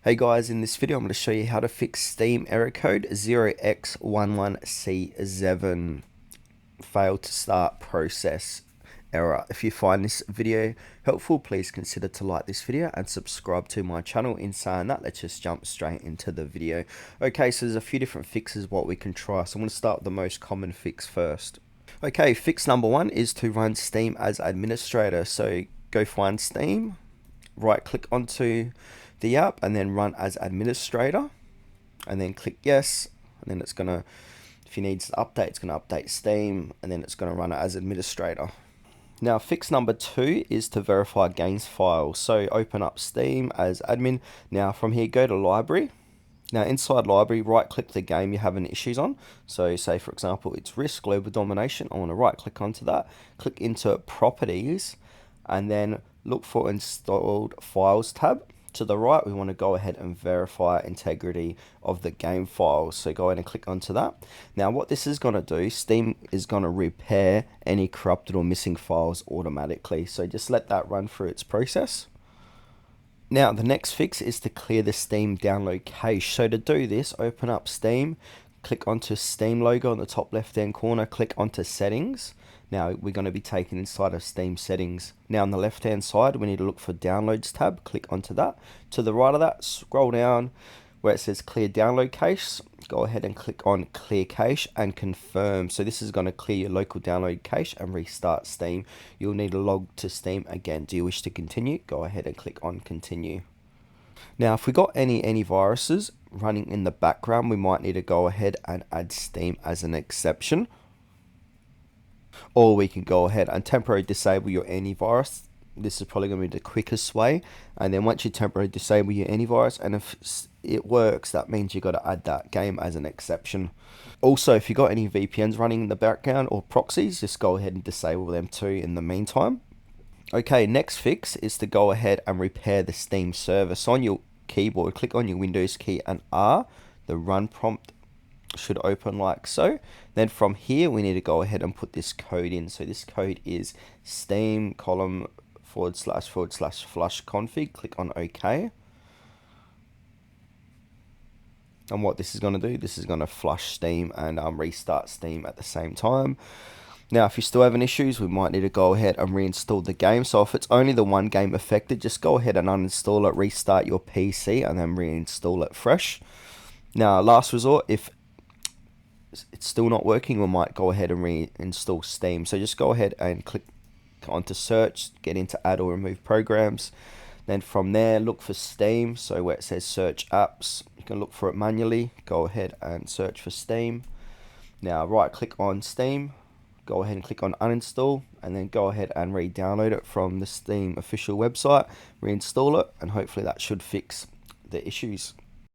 Hey guys, in this video I'm going to show you how to fix Steam error code 0X11C7 failed to start process error. If you find this video helpful, please consider to like this video and subscribe to my channel. In saying that, let's just jump straight into the video. Okay, so there's a few different fixes what we can try. So I'm going to start with the most common fix first. Okay, fix number one is to run Steam as administrator. So go find Steam, right click onto the app and then run as administrator, and then click yes, and then it's gonna, if you need to update, it's gonna update Steam, and then it's gonna run it as administrator. Now fix number two is to verify games file. So open up Steam as admin. Now from here go to library. Now inside library, right click the game you're having issues on. So say for example it's Risk Global Domination. I want to right click onto that, click into properties, and then look for installed files tab. To the right, we want to go ahead and verify integrity of the game files. So go ahead and click onto that. Now what this is going to do, Steam is going to repair any corrupted or missing files automatically. So just let that run through its process. Now the next fix is to clear the Steam download cache. So to do this, open up Steam, click onto Steam logo on the top left hand corner, click onto settings. Now we're going to be taken inside of Steam settings. Now on the left hand side we need to look for downloads tab, click onto that. To the right of that, scroll down where it says clear download cache, go ahead and click on clear cache and confirm. So this is going to clear your local download cache and restart Steam. You'll need to log to Steam again. Do you wish to continue? Go ahead and click on continue. Now if we got any viruses running in the background, we might need to go ahead and add Steam as an exception. Or we can go ahead and temporarily disable your antivirus. This is probably going to be the quickest way. And then once you temporarily disable your antivirus, and if it works, that means you got to add that game as an exception. Also, if you got any VPNs running in the background or proxies, just go ahead and disable them too in the meantime. Okay, next fix is to go ahead and repair the Steam server. So on your keyboard, click on your Windows key and R. The run prompt should open like so. Then from here we need to go ahead and put this code in. So this code is steam column / flush config. Click on OK. And what this is going to do, this is going to flush Steam and restart Steam at the same time. Now if you're still having issues, we might need to go ahead and reinstall the game. So if it's only the one game affected, just go ahead and uninstall it, restart your PC and then reinstall it fresh. Now last resort, if it's still not working, we might go ahead and reinstall Steam. So just go ahead and click onto search, get into add or remove programs. Then from there, look for Steam. So where it says search apps, you can look for it manually. Go ahead and search for Steam. Now right click on Steam, go ahead and click on uninstall, and then go ahead and re-download it from the Steam official website, reinstall it, and hopefully that should fix the issues.